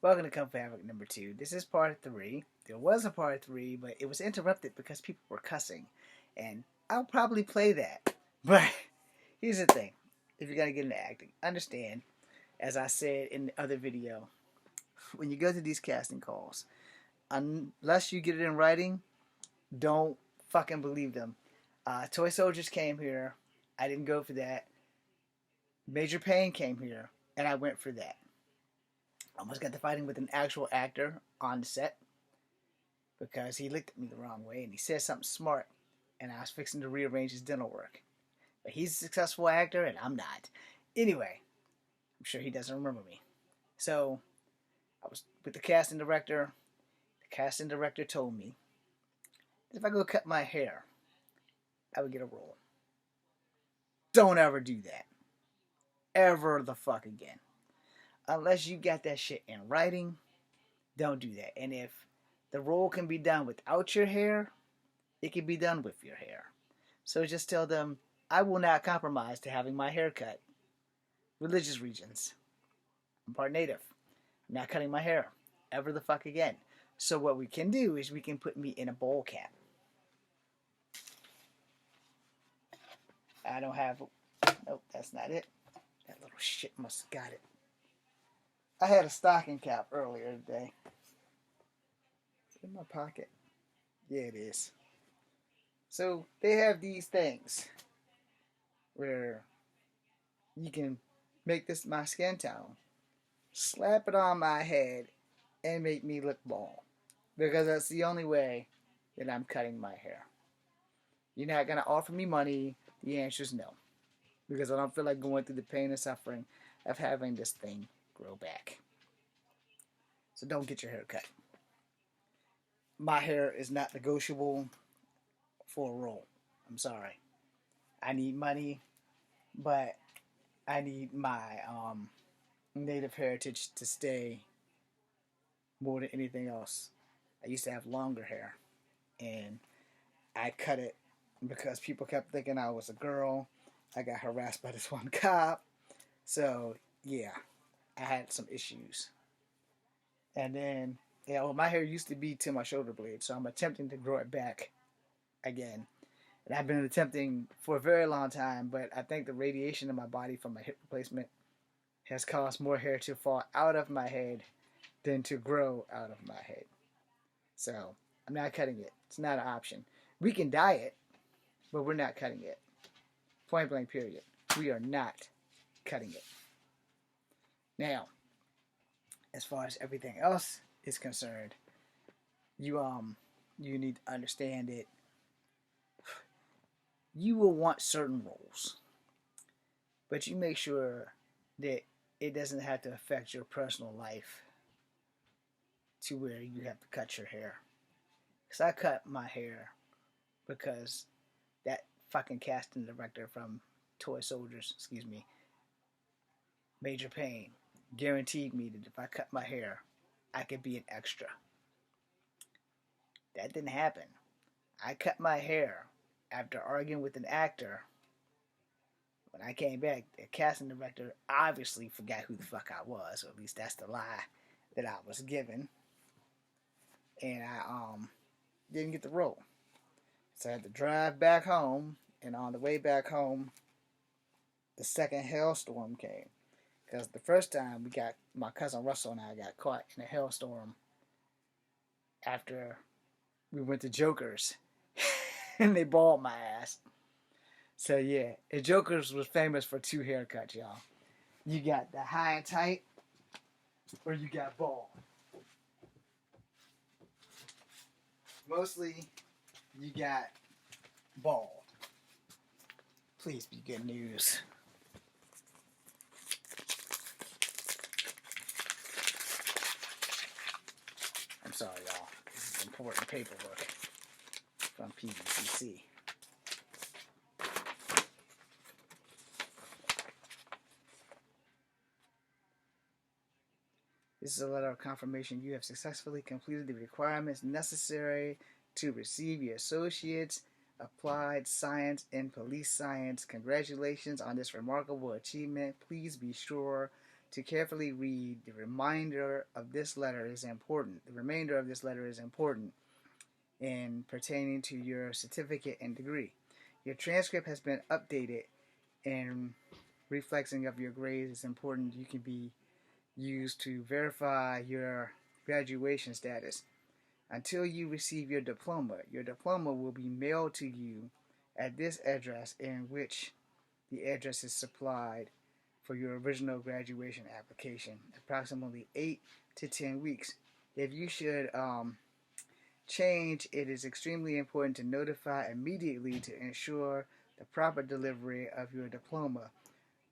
Welcome to Kung Fu Havoc number 2. This is part 3. There was a part 3, but it was interrupted because people were cussing. And I'll probably play that. But here's the thing. If you're going to get into acting, understand, as I said in the other video, when you go to these casting calls, unless you get it in writing, don't fucking believe them. Toy Soldiers came here. I didn't go for that. Major Payne came here, and I went for that. Almost got to fighting with an actual actor on the set because he looked at me the wrong way and he said something smart, and I was fixing to rearrange his dental work. But he's a successful actor and I'm not. Anyway, I'm sure he doesn't remember me. So I was with the casting director. The casting director told me that if I go cut my hair, I would get a role. Don't ever do that. Ever the fuck again. Unless you got that shit in writing, don't do that. And if the role can be done without your hair, it can be done with your hair. So just tell them, I will not compromise to having my hair cut. Religious regions. I'm part native. I'm not cutting my hair. Ever the fuck again. So what we can do is we can put me in a bowl cap. I don't have... Nope, that's not it. That little shit must have got it. I had a stocking cap earlier today. It's in my pocket. Yeah, it is. So they have these things where you can make this my skin tone, slap it on my head, and make me look bald. Because that's the only way that I'm cutting my hair. You're not going to offer me money. The answer is no. Because I don't feel like going through the pain and suffering of having this thing grow back. So don't get your hair cut. My hair is not negotiable for a role. I'm sorry. I need money, but I need my native heritage to stay more than anything else. I used to have longer hair, and I cut it because people kept thinking I was a girl. I got harassed by this one cop. So, yeah, I had some issues. And then, yeah, well, my hair used to be to my shoulder blade, so I'm attempting to grow it back again. And I've been attempting for a very long time, but I think the radiation in my body from my hip replacement has caused more hair to fall out of my head than to grow out of my head. So, I'm not cutting it. It's not an option. We can dye it, but we're not cutting it. Point blank period. We are not cutting it. Now, as far as everything else is concerned, you need to understand that you will want certain roles, but you make sure that it doesn't have to affect your personal life to where you have to cut your hair. Because I cut my hair because that fucking casting director from Toy Soldiers, Major Payne, guaranteed me that if I cut my hair, I could be an extra. That didn't happen. I cut my hair after arguing with an actor. When I came back, the casting director obviously forgot who the fuck I was, or at least that's the lie that I was given. And I didn't get the role. So I had to drive back home, and on the way back home, the second hailstorm came. Because the first time my cousin Russell and I got caught in a hailstorm after we went to Joker's, and they balled my ass. So yeah, and Joker's was famous for two haircuts, y'all. You got the high and tight, or you got bald. Mostly, you got bald. Please be good news. I'm sorry, y'all. This is important paperwork from PVCC. This is a letter of confirmation you have successfully completed the requirements necessary to receive your Associate's Applied Science in Police Science. Congratulations on this remarkable achievement. Please be sure to carefully read. The remainder of this letter is important. The remainder of this letter is important in pertaining to your certificate and degree. Your transcript has been updated, and reflexing of your grades is important. You can be used to verify your graduation status. Until you receive your diploma will be mailed to you at this address, in which the address is supplied for your original graduation application. Approximately 8 to 10 weeks. If you should change, it is extremely important to notify immediately to ensure the proper delivery of your diploma.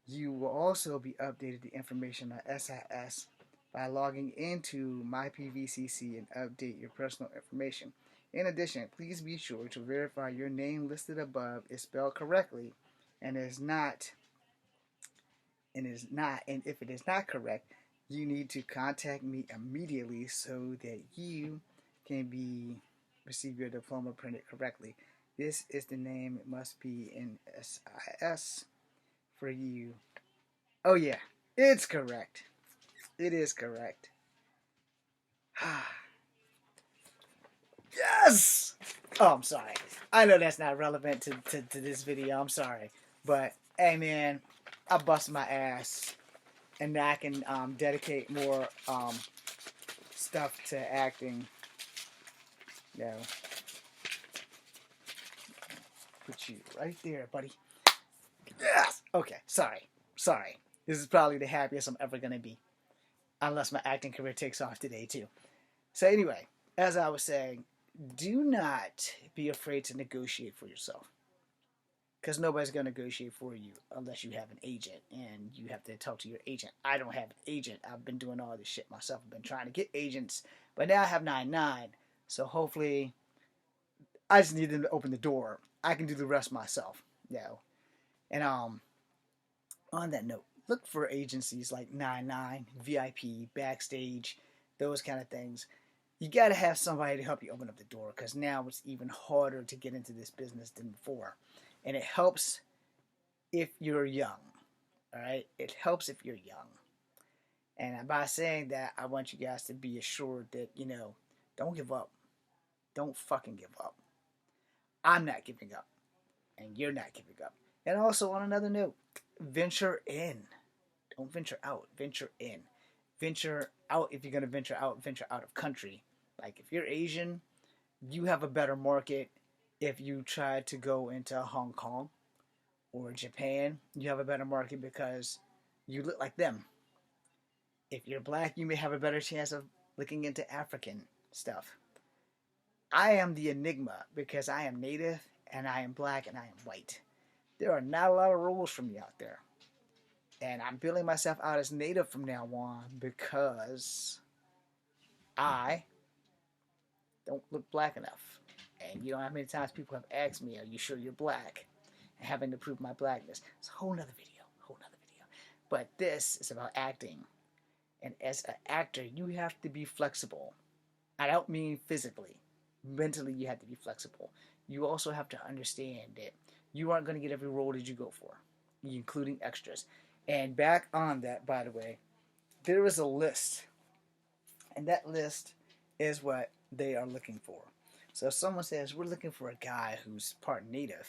You will also be updated the information on SIS by logging into MyPVCC and update your personal information. In addition, please be sure to verify your name listed above is spelled correctly and if it is not correct, you need to contact me immediately so that you can receive your diploma printed correctly. This is the name. It must be in SIS for you. Oh yeah, it's correct. It is correct. Yes! Oh, I'm sorry. I know that's not relevant to this video. I'm sorry. But, hey man, I bust my ass. And now I can dedicate more stuff to acting. You know. Put you right there, buddy. Yes! Okay, sorry. This is probably the happiest I'm ever going to be. Unless my acting career takes off today, too. So anyway, as I was saying, do not be afraid to negotiate for yourself. Because nobody's going to negotiate for you unless you have an agent. And you have to talk to your agent. I don't have an agent. I've been doing all this shit myself. I've been trying to get agents. But now I have 9-9. So hopefully, I just need them to open the door. I can do the rest myself. You know. And on that note, look for agencies like 9-9, VIP, Backstage, those kind of things. You got to have somebody to help you open up the door, because now it's even harder to get into this business than before. And it helps if you're young. All right? It helps if you're young. And by saying that, I want you guys to be assured that, you know, don't give up. Don't fucking give up. I'm not giving up. And you're not giving up. And also, on another note, venture in. Don't venture out. Venture in. Venture out if you're going to venture out of country. Like, if you're Asian, you have a better market. If you try to go into Hong Kong or Japan, you have a better market because you look like them. If you're black, you may have a better chance of looking into African stuff. I am the enigma because I am native and I am black and I am white. There are not a lot of rules for me out there. And I'm building myself out as native from now on because I don't look black enough. And you know how many times people have asked me, are you sure you're black? And having to prove my blackness. It's a whole nother video. But this is about acting. And as an actor, you have to be flexible. I don't mean physically. Mentally, you have to be flexible. You also have to understand that you aren't going to get every role that you go for, including extras. And back on that, by the way, there is a list. And that list is what they are looking for. So if someone says, we're looking for a guy who's part native,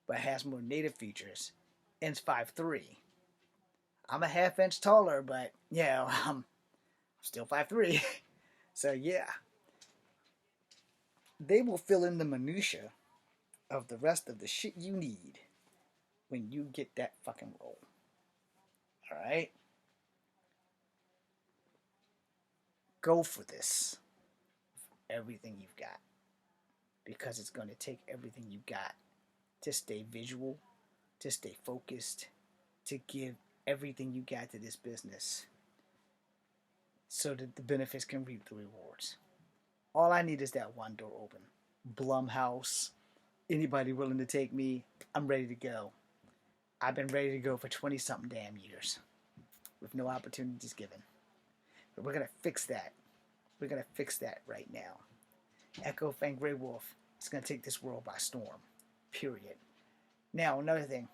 but has more native features, and is 5'3". I'm a half inch taller, but, you know, I'm still 5'3". So, yeah. They will fill in the minutia of the rest of the shit you need when you get that fucking role. Alright? Go for this. Everything you've got. Because it's going to take everything you got to stay visual, to stay focused, to give everything you got to this business so that the benefits can reap the rewards. All I need is that one door open. Blumhouse, anybody willing to take me, I'm ready to go. I've been ready to go for 20-something damn years with no opportunities given. But we're going to fix that. We're going to fix that right now. Echo Fang Grey Wolf is going to take this world by storm. Period. Now, another thing.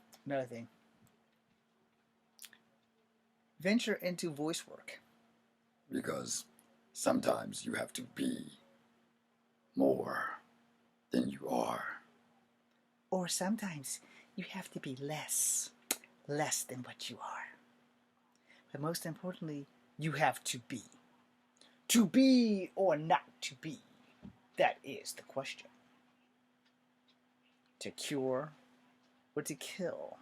venture into voice work. Because sometimes you have to be more than you are. Or sometimes you have to be less than what you are. But most importantly, you have to be. To be or not to be, that is the question. To cure or to kill,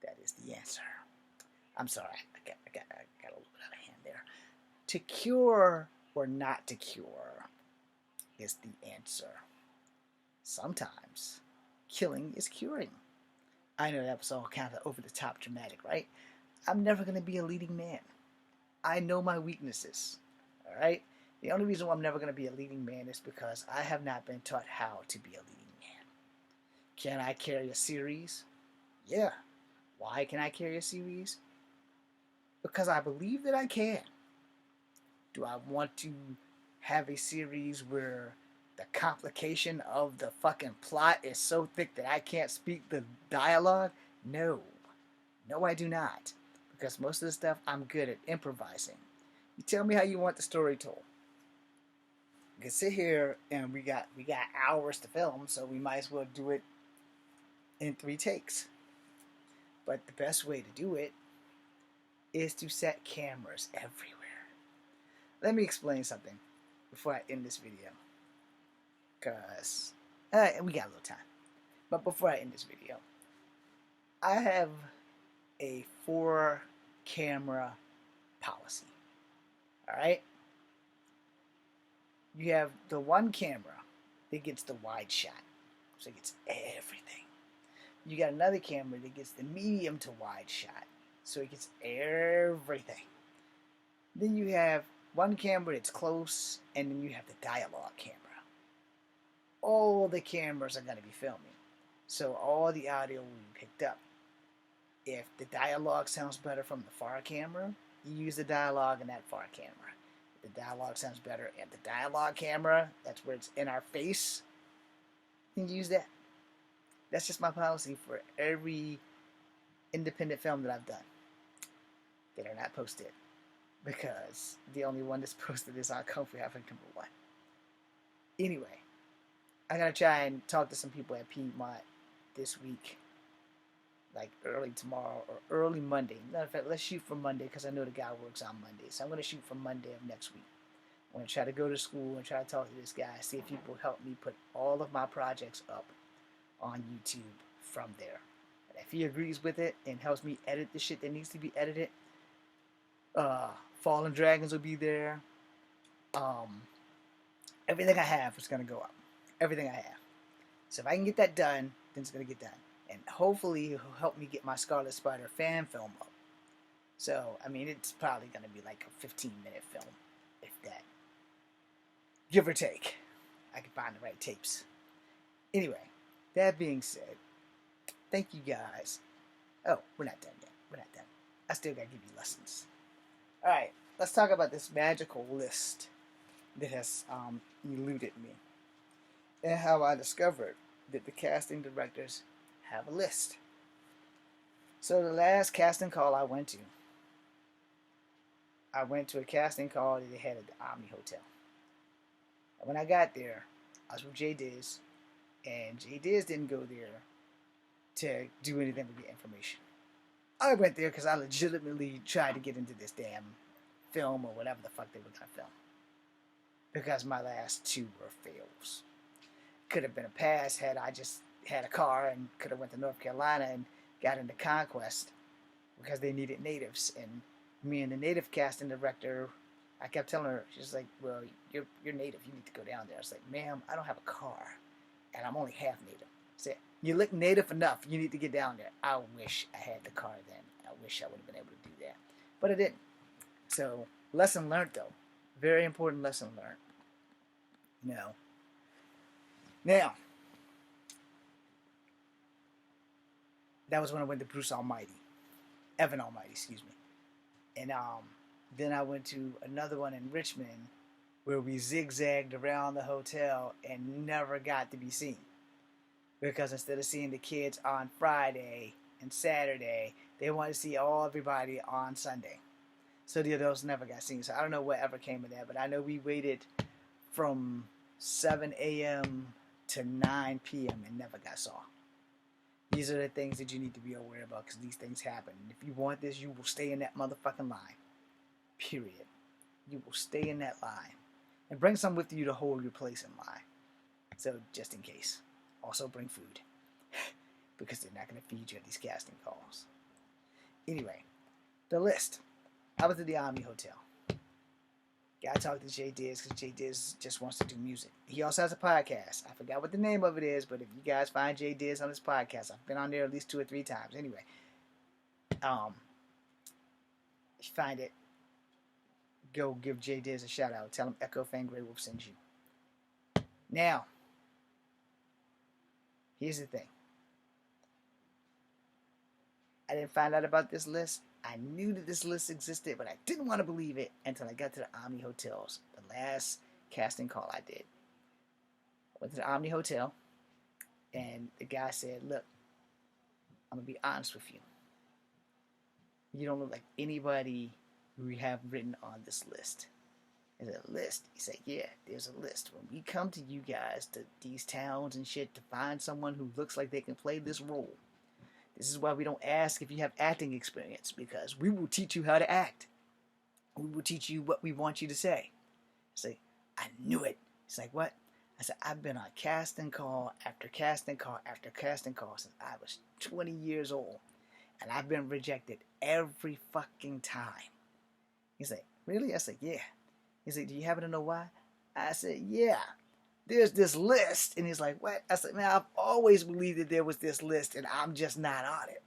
that is the answer. I'm sorry, I got a little bit out of hand there. To cure or not to cure is the answer. Sometimes killing is curing. I know that was all kind of over the top dramatic, right? I'm never going to be a leading man. I know my weaknesses, all right? The only reason why I'm never going to be a leading man is because I have not been taught how to be a leading man. Can I carry a series? Yeah. Why can I carry a series? Because I believe that I can. Do I want to have a series where the complication of the fucking plot is so thick that I can't speak the dialogue? No. No, I do not. Because most of the stuff I'm good at improvising. You tell me how you want the story told. We can sit here and we got hours to film, so we might as well do it in 3 takes. But the best way to do it is to set cameras everywhere. Let me explain something before I end this video. Because we got a little time. But before I end this video, I have a 4 camera policy. Alright? You have the one camera that gets the wide shot. So it gets everything. You got another camera that gets the medium to wide shot. So it gets everything. Then you have one camera that's close, and then you have the dialogue camera. All the cameras are going to be filming. So all the audio will be picked up. If the dialogue sounds better from the far camera, you use the dialogue in that far camera. If the dialogue sounds better at the dialogue camera, that's where it's in our face, you can use that. That's just my policy for every independent film that I've done that are not posted. Because the only one that's posted is on Kung Fu Halfling #1. Anyway, I gotta try and talk to some people at Piedmont this week. Like early tomorrow or early Monday. Matter of fact, let's shoot for Monday because I know the guy works on Monday. So I'm going to shoot for Monday of next week. I'm going to try to go to school and try to talk to this guy, see if he will help me put all of my projects up on YouTube from there. And if he agrees with it and helps me edit the shit that needs to be edited, Fallen Dragons will be there. Everything I have is going to go up. Everything I have. So if I can get that done, then it's going to get done. And hopefully he'll help me get my Scarlet Spider fan film up. So, I mean, it's probably going to be like a 15-minute film, if that. Give or take. I can find the right tapes. Anyway, that being said, thank you guys. Oh, we're not done yet. We're not done. I still got to give you lessons. Alright, let's talk about this magical list that has eluded me. And how I discovered that the casting directors have a list. So the last casting call I went to a casting call that they had at the Omni Hotel. And when I got there, I was with Jay Diz, and Jay Diz didn't go there to do anything with the information. I went there because I legitimately tried to get into this damn film or whatever the fuck they were going to film. Because my last 2 were fails. Could have been a pass had I just had a car and could have went to North Carolina and got into Conquest because they needed natives. And me and the native casting director, I kept telling her, she's like, well, you're native, you need to go down there. I was like, ma'am, I don't have a car and I'm only half native. I said, you look native enough, you need to get down there. I wish I had the car then. I wish I would have been able to do that. But I didn't. So, lesson learned though. Very important lesson learned. Now, that was when I went to Bruce Almighty. Evan Almighty, excuse me. And then I went to another one in Richmond where we zigzagged around the hotel and never got to be seen. Because instead of seeing the kids on Friday and Saturday, They wanted to see everybody on Sunday. So the adults never got seen. So I don't know whatever came of that, but I know we waited from 7 a.m. to 9 p.m. and never got saw. These are the things that you need to be aware about because these things happen. And if you want this, you will stay in that motherfucking line. Period. You will stay in that line. And bring some with you to hold your place in line. So just in case. Also bring food. Because they're not going to feed you at these casting calls. Anyway, the list. I was at the Omni Hotel. Guy talked to Jay Diz because Jay Diz just wants to do music. He also has a podcast. I forgot what the name of it is, but if you guys find Jay Diz on his podcast, I've been on there at least 2 or 3 times. Anyway, if you find it, go give Jay Diz a shout out. Tell him Echo Fan Grey Wolf sends you. Now, here's the thing. I didn't find out about this list. I knew that this list existed, but I didn't want to believe it until I got to the Omni Hotels, the last casting call I did. I went to the Omni Hotel, and the guy said, look, I'm going to be honest with you. You don't look like anybody we have written on this list. Is it a list? He said, yeah, there's a list. When we come to you guys, to these towns and shit, to find someone who looks like they can play this role, this is why we don't ask if you have acting experience, because we will teach you how to act. We will teach you what we want you to say. I say, I knew it. He's like, what? I said, I've been on casting call after casting call after casting call since I was 20 years old. And I've been rejected every fucking time. He's like, really? I said, yeah. He's like, do you happen to know why? I said, yeah. There's this list. And he's like, what? I said, man, I've always believed that there was this list and I'm just not on it.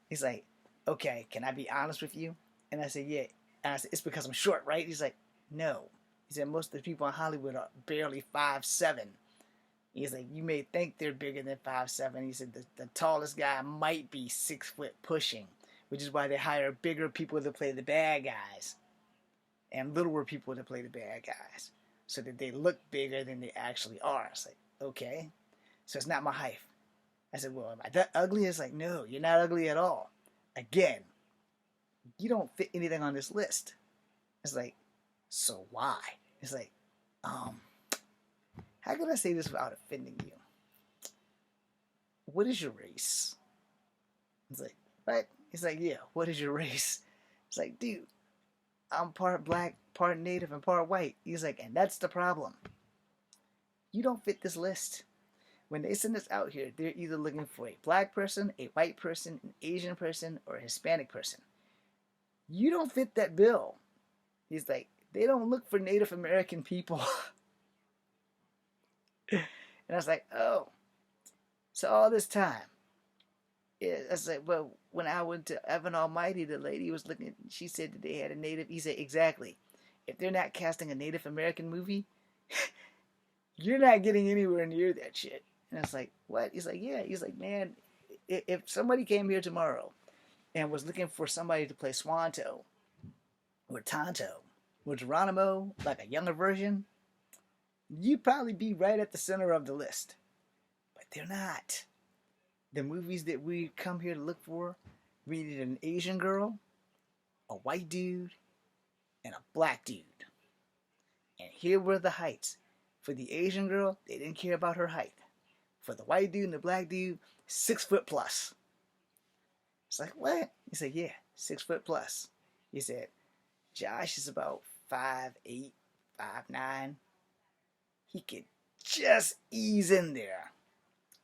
He's like, okay, can I be honest with you? And I said, yeah. And I said, it's because I'm short, right? He's like, no. He said, most of the people in Hollywood are barely 5'7". He's like, you may think they're bigger than 5'7". He said, the tallest guy might be 6 foot pushing, which is why they hire bigger people to play the bad guys and littler people to play the bad guys, so that they look bigger than they actually are. I was like, okay. So it's not my height. I said, well, am I that ugly? It's like, no, you're not ugly at all. Again, you don't fit anything on this list. It's like, so why? It's like, how can I say this without offending you? What is your race? It's like, what? He's like, yeah, what is your race? It's like, dude, I'm part black, part native, and part white. He's like, and that's the problem. You don't fit this list. When they send us out here, they're either looking for a black person, a white person, an Asian person, or a Hispanic person. You don't fit that bill. He's like, they don't look for Native American people. And I was like, oh. So all this time, I was like, well, when I went to Evan Almighty, the lady was looking, she said that they had a Native. He said, exactly. If they're not casting a Native American movie, you're not getting anywhere near that shit. And I was like, what? He's like, yeah. He's like, man, if somebody came here tomorrow and was looking for somebody to play Swanto or Tonto or Geronimo, like a younger version, you'd probably be right at the center of the list. But they're not. The movies that we come here to look for, we needed an Asian girl, a white dude, and a black dude. And here were the heights. For the Asian girl, they didn't care about her height. For the white dude and the black dude, 6 foot plus. It's like, what? He said, yeah, 6 foot plus. He said, Josh is about 5'8", 5'9". He could just ease in there.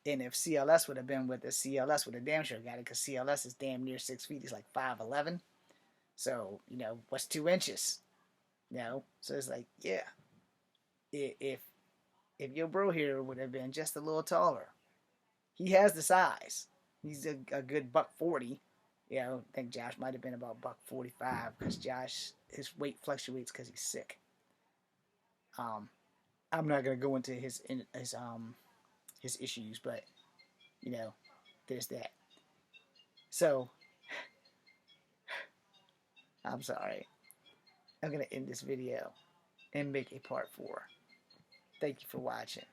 And if CLS would have been with us, CLS would have damn sure got it, because CLS is damn near 6 feet. He's like 5'11". So, what's 2 inches? So it's like, yeah. If your bro here would have been just a little taller, he has the size. He's a good $140. I think Josh might have been about $145, because Josh, his weight fluctuates because he's sick. I'm not gonna go into his issues, but there's that. So I'm sorry. I'm gonna end this video and make a part 4. Thank you for watching.